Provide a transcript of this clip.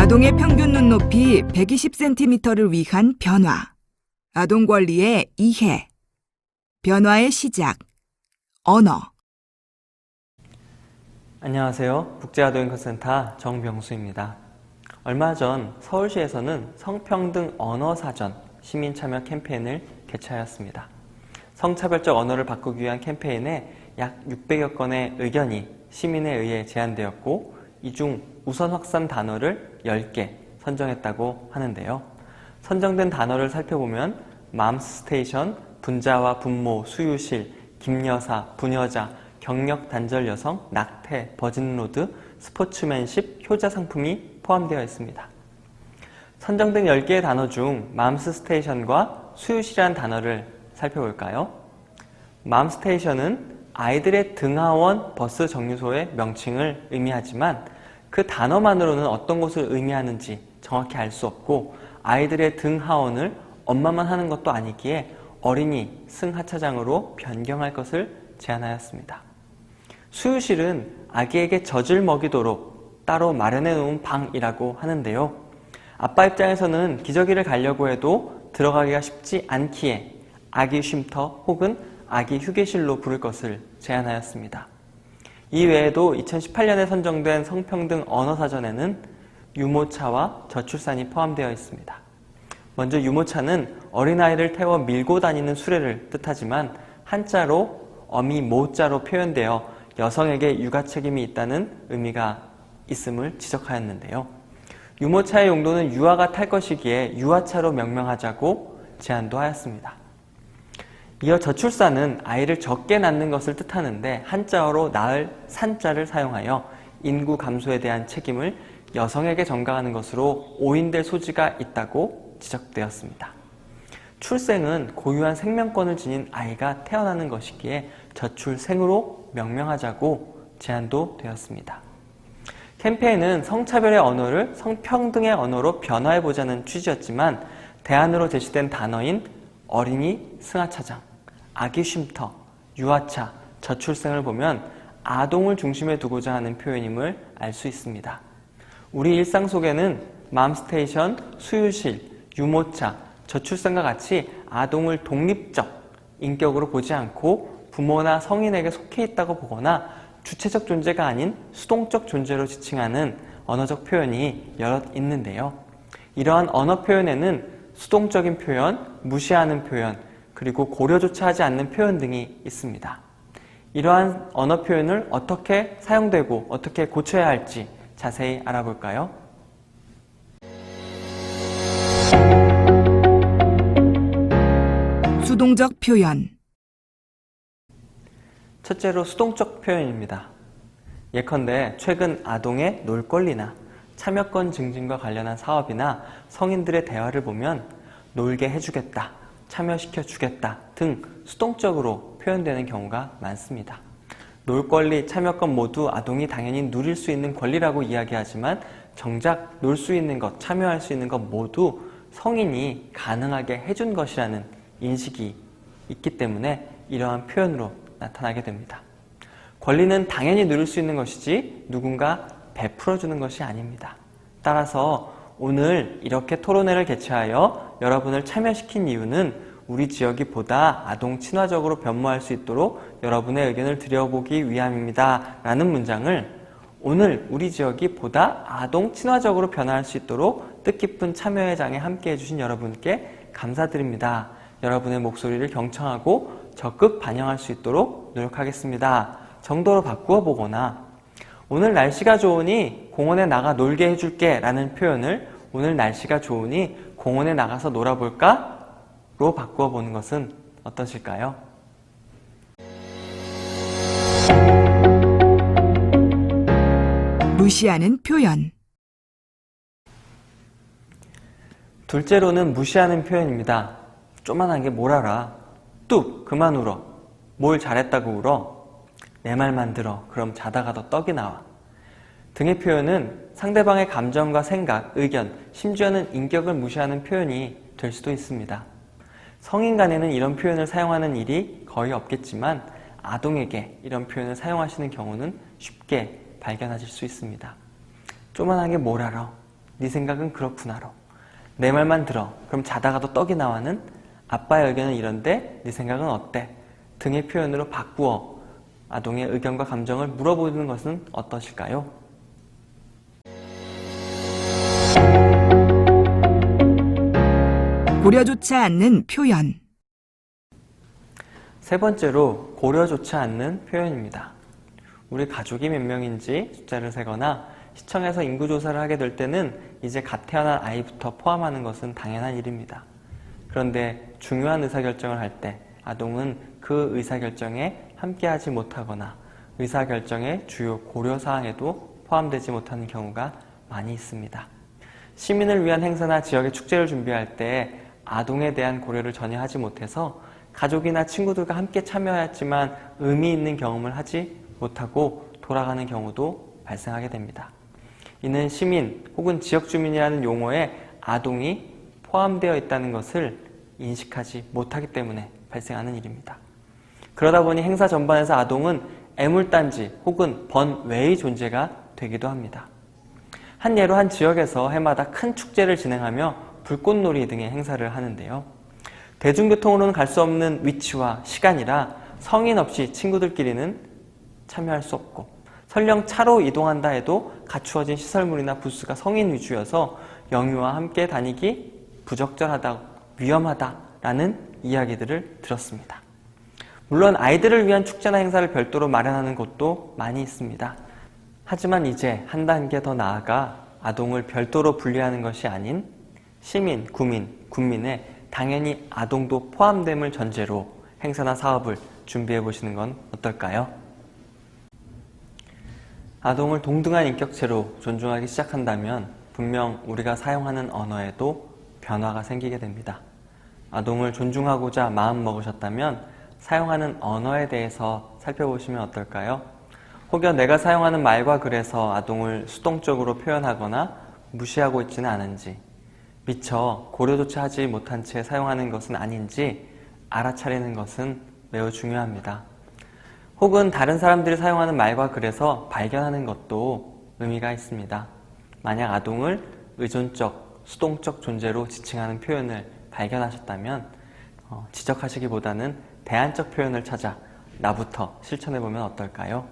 아동의 평균 눈높이 120cm를 위한 변화. 아동 권리의 이해. 변화의 시작. 언어. 안녕하세요. 국제아동인권센터 정병수입니다. 얼마 전 서울시에서는 성평등 언어사전 시민참여 캠페인을 개최하였습니다. 성차별적 언어를 바꾸기 위한 캠페인에 약 600여 건의 의견이 시민에 의해 제안되었고, 이 중 우선 확산 단어를 10개 선정했다고 하는데요. 선정된 단어를 살펴보면 맘스테이션, 분자와 분모, 수유실, 김여사, 부녀자, 경력 단절 여성, 낙태, 버진로드, 스포츠맨십, 효자 상품이 포함되어 있습니다. 선정된 10개의 단어 중 맘스테이션과 수유실이라는 단어를 살펴볼까요? 맘스테이션은 아이들의 등하원 버스 정류소의 명칭을 의미하지만 그 단어만으로는 어떤 곳을 의미하는지 정확히 알 수 없고, 아이들의 등하원을 엄마만 하는 것도 아니기에 어린이 승하차장으로 변경할 것을 제안하였습니다. 수유실은 아기에게 젖을 먹이도록 따로 마련해 놓은 방이라고 하는데요. 아빠 입장에서는 기저귀를 갈려고 해도 들어가기가 쉽지 않기에 아기 쉼터 혹은 아기 휴게실로 부를 것을 제안하였습니다. 이 외에도 2018년에 선정된 성평등 언어사전에는 유모차와 저출산이 포함되어 있습니다. 먼저 유모차는 어린아이를 태워 밀고 다니는 수레를 뜻하지만 한자로 어미 모자로 표현되어 여성에게 육아 책임이 있다는 의미가 있음을 지적하였는데요. 유모차의 용도는 유아가 탈 것이기에 유아차로 명명하자고 제안도 하였습니다. 이어 저출산은 아이를 적게 낳는 것을 뜻하는데 한자어로 낳을 산자를 사용하여 인구 감소에 대한 책임을 여성에게 전가하는 것으로 오인될 소지가 있다고 지적되었습니다. 출생은 고유한 생명권을 지닌 아이가 태어나는 것이기에 저출생으로 명명하자고 제안도 되었습니다. 캠페인은 성차별의 언어를 성평등의 언어로 변화해보자는 취지였지만, 대안으로 제시된 단어인 어린이 승하차장, 아기 쉼터, 유아차, 저출생을 보면 아동을 중심에 두고자 하는 표현임을 알 수 있습니다. 우리 일상 속에는 맘스테이션, 수유실, 유모차, 저출생과 같이 아동을 독립적 인격으로 보지 않고 부모나 성인에게 속해 있다고 보거나 주체적 존재가 아닌 수동적 존재로 지칭하는 언어적 표현이 여럿 있는데요. 이러한 언어 표현에는 수동적인 표현, 무시하는 표현, 그리고 고려조차 하지 않는 표현 등이 있습니다. 이러한 언어 표현을 어떻게 사용되고 어떻게 고쳐야 할지 자세히 알아볼까요? 수동적 표현. 첫째로 수동적 표현입니다. 예컨대 최근 아동의 놀 권리나 참여권 증진과 관련한 사업이나 성인들의 대화를 보면 놀게 해주겠다, 참여시켜주겠다 등 수동적으로 표현되는 경우가 많습니다. 놀 권리, 참여권 모두 아동이 당연히 누릴 수 있는 권리라고 이야기하지만 정작 놀 수 있는 것, 참여할 수 있는 것 모두 성인이 가능하게 해준 것이라는 인식이 있기 때문에 이러한 표현으로 나타나게 됩니다. 권리는 당연히 누릴 수 있는 것이지 누군가 베풀어주는 것이 아닙니다. 따라서 오늘 이렇게 토론회를 개최하여 여러분을 참여시킨 이유는 우리 지역이 보다 아동 친화적으로 변모할 수 있도록 여러분의 의견을 드려보기 위함입니다 라는 문장을 오늘 우리 지역이 보다 아동 친화적으로 변화할 수 있도록 뜻깊은 참여의 장에 함께 해주신 여러분께 감사드립니다. 여러분의 목소리를 경청하고 적극 반영할 수 있도록 노력하겠습니다 정도로 바꾸어 보거나, 오늘 날씨가 좋으니 공원에 나가 놀게 해줄게 라는 표현을 오늘 날씨가 좋으니 공원에 나가서 놀아볼까? 로 바꾸어 보는 것은 어떠실까요? 무시하는 표현. 둘째로는 무시하는 표현입니다. 쪼만한 게 뭘 알아? 뚝! 그만 울어. 뭘 잘했다고 울어? 내 말만 들어. 그럼 자다가 더 떡이 나와. 등의 표현은 상대방의 감정과 생각, 의견, 심지어는 인격을 무시하는 표현이 될 수도 있습니다. 성인 간에는 이런 표현을 사용하는 일이 거의 없겠지만 아동에게 이런 표현을 사용하시는 경우는 쉽게 발견하실 수 있습니다. 쪼만한 게 뭘 알아? 네 생각은 그렇구나로. 내 말만 들어. 그럼 자다가도 떡이 나와는 아빠의 의견은 이런데 네 생각은 어때? 등의 표현으로 바꾸어 아동의 의견과 감정을 물어보는 것은 어떠실까요? 고려조차 않는 표현. 세 번째로 고려조차 않는 표현입니다. 우리 가족이 몇 명인지 숫자를 세거나 시청에서 인구조사를 하게 될 때는 이제 갓 태어난 아이부터 포함하는 것은 당연한 일입니다. 그런데 중요한 의사결정을 할 때 아동은 그 의사결정에 함께하지 못하거나 의사결정의 주요 고려사항에도 포함되지 못하는 경우가 많이 있습니다. 시민을 위한 행사나 지역의 축제를 준비할 때 아동에 대한 고려를 전혀 하지 못해서 가족이나 친구들과 함께 참여했지만 의미 있는 경험을 하지 못하고 돌아가는 경우도 발생하게 됩니다. 이는 시민 혹은 지역 주민이라는 용어에 아동이 포함되어 있다는 것을 인식하지 못하기 때문에 발생하는 일입니다. 그러다 보니 행사 전반에서 아동은 애물단지 혹은 번외의 존재가 되기도 합니다. 한 예로 한 지역에서 해마다 큰 축제를 진행하며 불꽃놀이 등의 행사를 하는데요. 대중교통으로는 갈 수 없는 위치와 시간이라 성인 없이 친구들끼리는 참여할 수 없고 설령 차로 이동한다 해도 갖추어진 시설물이나 부스가 성인 위주여서 영유아 함께 다니기 부적절하다, 위험하다라는 이야기들을 들었습니다. 물론 아이들을 위한 축제나 행사를 별도로 마련하는 곳도 많이 있습니다. 하지만 이제 한 단계 더 나아가 아동을 별도로 분리하는 것이 아닌 시민, 구민, 군민에 당연히 아동도 포함됨을 전제로 행사나 사업을 준비해 보시는 건 어떨까요? 아동을 동등한 인격체로 존중하기 시작한다면 분명 우리가 사용하는 언어에도 변화가 생기게 됩니다. 아동을 존중하고자 마음먹으셨다면 사용하는 언어에 대해서 살펴보시면 어떨까요? 혹여 내가 사용하는 말과 글에서 아동을 수동적으로 표현하거나 무시하고 있지는 않은지, 미처 고려조차 하지 못한 채 사용하는 것은 아닌지 알아차리는 것은 매우 중요합니다. 혹은 다른 사람들이 사용하는 말과 글에서 발견하는 것도 의미가 있습니다. 만약 아동을 의존적, 수동적 존재로 지칭하는 표현을 발견하셨다면 지적하시기보다는 대안적 표현을 찾아 나부터 실천해보면 어떨까요?